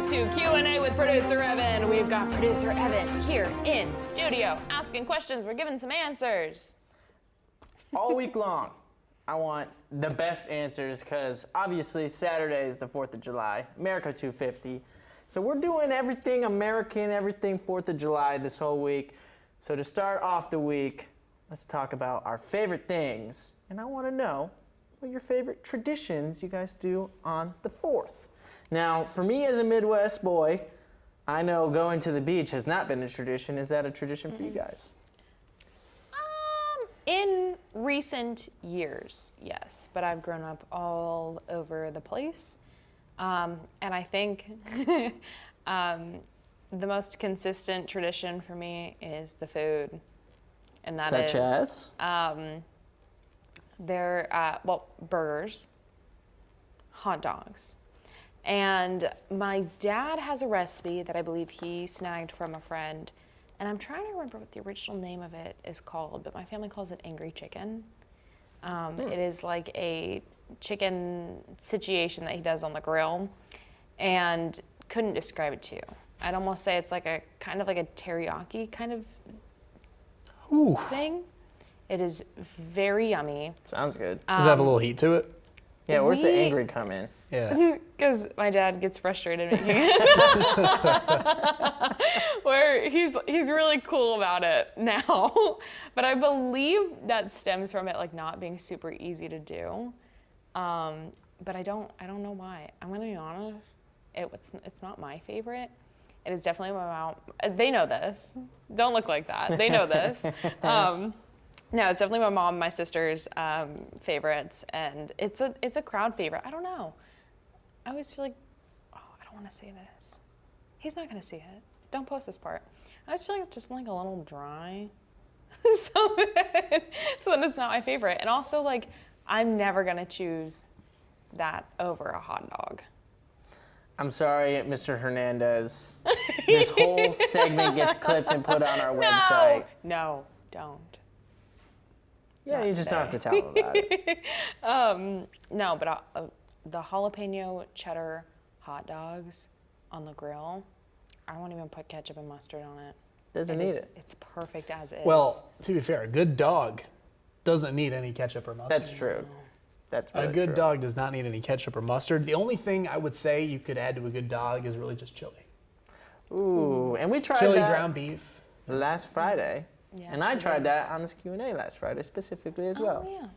back to Q&A with Producer Evan. We've got Producer Evan here in studio asking questions. We're giving some answers. All week long, I want the best answers because obviously Saturday is the 4th of July, America 250. So we're doing everything American, everything 4th of July this whole week. So to start off the week, let's talk about our favorite things. And I want to know what your favorite traditions you guys do on the 4th. Now, for me as a Midwest boy, I know going to the beach has not been a tradition. Is that a tradition for you guys? In recent years, yes, but I've grown up all over the place. And I think the most consistent tradition for me is the food. And that Such is, as? Burgers, hot dogs. And my dad has a recipe that I believe he snagged from a friend. And I'm trying to remember what the original name of it is called, but my family calls it angry chicken. It is like a chicken situation that he does on the grill, and couldn't describe it to you. I'd almost say it's like a kind of like a teriyaki kind of thing. It is very yummy. Sounds good. Does it have a little heat to it? Yeah, where's the angry come in? Yeah. Because my dad gets frustrated making it. Where he's really cool about it now. But I believe that stems from it like not being super easy to do. But I don't know why. I'm gonna be honest. It's not my favorite. It is definitely my mom. They know this. Don't look like that. They know this. No, it's definitely my mom and my sister's favorites, and it's a crowd favorite. I don't know. I always feel like, I don't want to say this. He's not going to see it. Don't post this part. I always feel like it's just like a little dry. so then it's not my favorite. And also, like, I'm never going to choose that over a hot dog. I'm sorry, Mr. Hernandez. This whole segment gets clipped and put on our website. No, don't. Yeah, you just don't have to tell them about it. No, but the jalapeno cheddar hot dogs on the grill, I won't even put ketchup and mustard on it. Doesn't need it. It's perfect as is. Well, to be fair, a good dog doesn't need any ketchup or mustard. That's true. That's really A good true. dog does not need any ketchup or mustard. The only thing I would say you could add to a good dog is really just chili. Ooh, and we tried Chili, that ground beef. last Friday. Yeah, and I tried that on this Q&A last Friday specifically as well. Oh, yeah.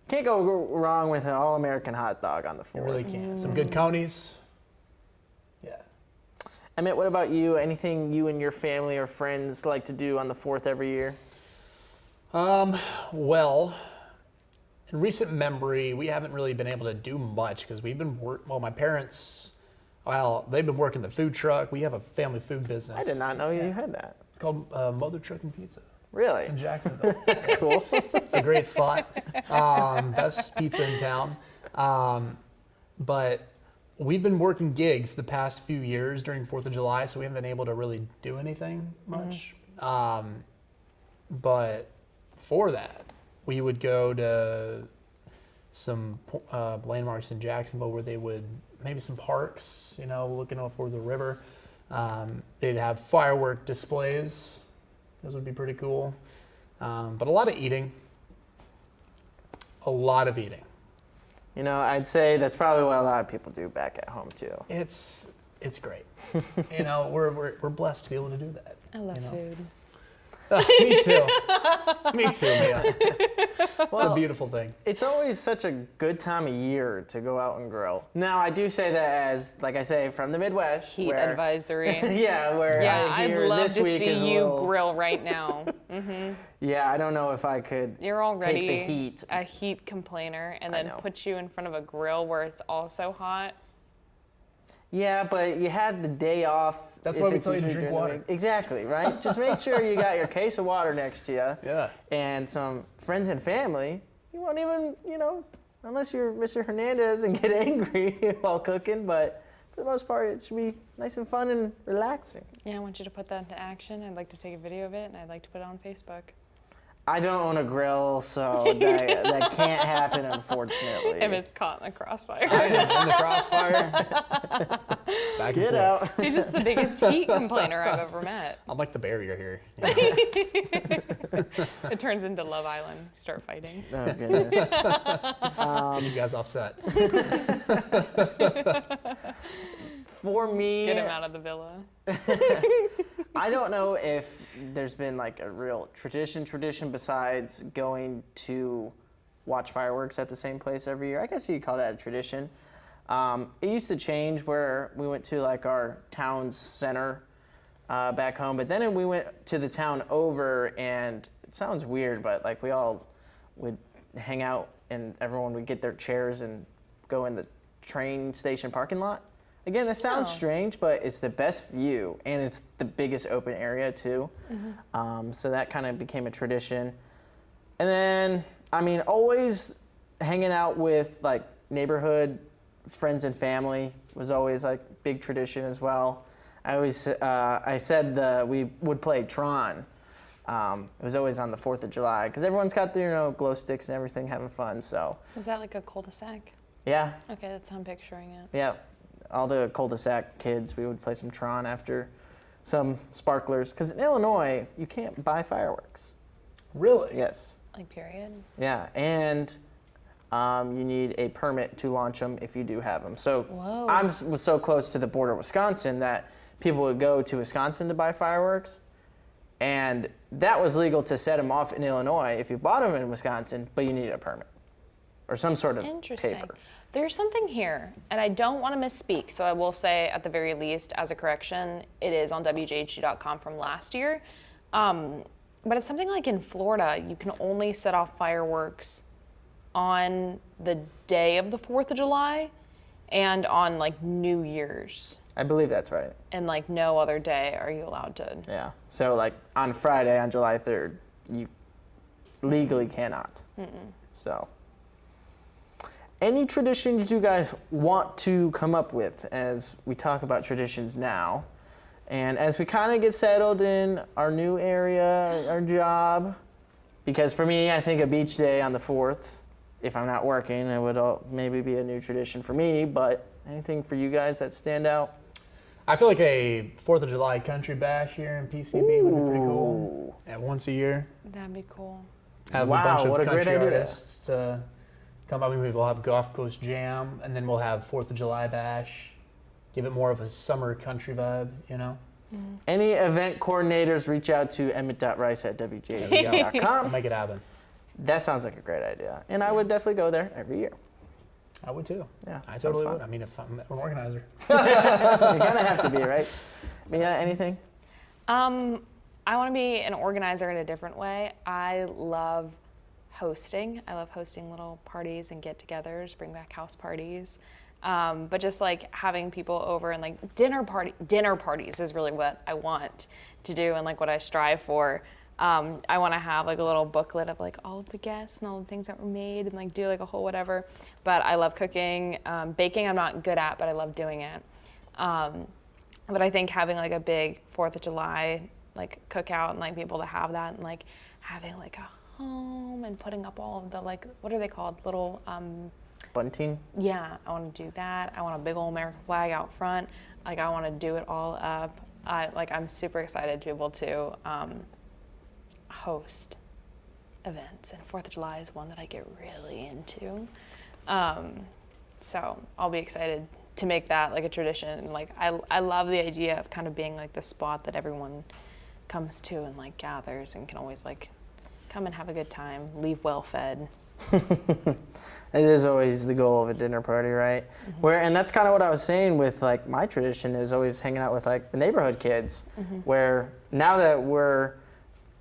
Can't go wrong with an all-American hot dog on the 4th. You really can't. Some good conies. Yeah. Emmett, what about you? Anything you and your family or friends like to do on the 4th every year? Well, in recent memory, we haven't really been able to do much because we've been my parents, they've been working the food truck. We have a family food business. I did not know you had that. It's called Mother Trucking Pizza. Really? It's in Jacksonville. That's cool. It's a great spot. Best pizza in town. But we've been working gigs the past few years during 4th of July, so we haven't been able to really do anything much. But for that, we would go to some landmarks in Jacksonville where they would, maybe some parks, looking over the river. They'd have firework displays. Those would be pretty cool. But a lot of eating. A lot of eating. I'd say that's probably what a lot of people do back at home too. It's great. We're blessed to be able to do that. I love food. Me too. Me too, man. It's a beautiful thing. It's always such a good time of year to go out and grill. Now, I do say that as, like I say, from the Midwest. Heat advisory. Yeah, where I hear I'd love this to week see is you grill right now. Yeah, I don't know if I could You're already take the heat. a heat complainer, and then put you in front of a grill where it's also hot. Yeah, but you had the day off. That's why we tell you to drink water. Exactly, right? Just make sure you got your case of water next to you. Yeah. And some friends and family. You won't even, unless you're Mr. Hernandez and get angry while cooking, but for the most part, it should be nice and fun and relaxing. Yeah, I want you to put that into action. I'd like to take a video of it, and I'd like to put it on Facebook. I don't own a grill, so that can't happen, unfortunately. Emmett's caught in the crossfire. I am in the crossfire. Back and Get forth. out. He's just the biggest heat complainer I've ever met. I'm like the barrier here. It turns into Love Island. Start fighting. Oh, goodness. Get you guys offset. For me, Get him out of the villa. I don't know if there's been like a real tradition besides going to watch fireworks at the same place every year. I guess you could call that a tradition. It used to change where we went to like our town's center back home, but then we went to the town over, and it sounds weird, but like we all would hang out and everyone would get their chairs and go in the train station parking lot. Again, that sounds strange, but it's the best view, and it's the biggest open area too. So that kind of became a tradition. And then, I mean, always hanging out with like neighborhood friends and family was always like big tradition as well. I said we would play Tron. It was always on the 4th of July because everyone's got their glow sticks and everything, having fun. So Was that like a cul-de-sac? yeah, Okay, that's how I'm picturing it. yeah. All the cul-de-sac kids, we would play some Tron after some sparklers. Because in Illinois, you can't buy fireworks. Really? Yes. Like, period? Yeah, and you need a permit to launch them if you do have them. So Whoa. was so close to the border of Wisconsin that people would go to Wisconsin to buy fireworks. And that was legal to set them off in Illinois if you bought them in Wisconsin, but you needed a permit or some sort of Interesting. paper. There's something here, and I don't want to misspeak, so I will say at the very least, as a correction, it is on WJHG.com from last year. But it's something like in Florida, you can only set off fireworks on the day of the 4th of July and on like New Year's. I believe that's right. And like no other day are you allowed to. Yeah. So like on Friday, on July 3rd, you legally cannot. So any traditions you guys want to come up with as we talk about traditions now, and as we kind of get settled in our new area, our job, because for me, I think a beach day on the 4th, if I'm not working, it would maybe be a new tradition for me, but anything for you guys that stand out? I feel like a 4th of July country bash here in PCB would be pretty cool. At once a year. That'd be cool. Have Wow, a bunch of what a great country idea. artists to come up. Maybe we'll have Gulf Coast Jam, and then we'll have 4th of July bash. Give it more of a summer country vibe, you know? Any event coordinators, reach out to emmett.rice@wjhg.com. We'll make it happen. That sounds like a great idea. And I would definitely go there every year. I would too. Yeah, I sounds totally fun. would. I mean, if I'm an organizer. You kind of have to be, right? Mia, anything? I want to be an organizer in a different way. I love hosting. I love hosting little parties and get-togethers, bring back house parties. But just like having people over and like dinner parties is really what I want to do and like what I strive for. I want to have like a little booklet of like all of the guests and all the things that were made and like do like a whole whatever. But I love cooking. Baking I'm not good at, but I love doing it. But I think having like a big 4th of July like cookout and like be able to have that and like having like a home and putting up all of the like, what are they called? Little, Bunting? yeah, I want to do that. I want a big old American flag out front. Like I want to do it all up. I'm super excited to be able to host events, and 4th of July is one that I get really into. So I'll be excited to make that like a tradition. And like I love the idea of kind of being like the spot that everyone comes to and like gathers and can always like come and have a good time, leave well fed. It is always the goal of a dinner party, right? And that's kind of what I was saying with like my tradition is always hanging out with like the neighborhood kids, where now that we're,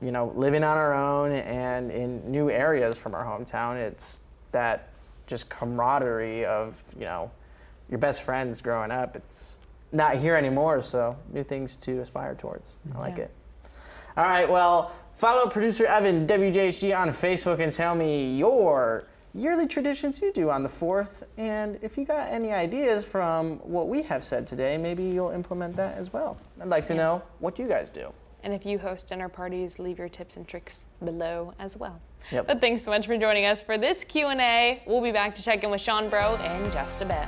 living on our own and in new areas from our hometown, it's that just camaraderie of, your best friends growing up. It's not here anymore, so new things to aspire towards. I like it. All right, well, follow producer Evan, WJHG, on Facebook and tell me your yearly traditions you do on the 4th. And if you got any ideas from what we have said today, maybe you'll implement that as well. I'd like to know what you guys do. And if you host dinner parties, leave your tips and tricks below as well. Yep. But thanks so much for joining us for this Q&A. We'll be back to check in with Sean Bro in just a bit.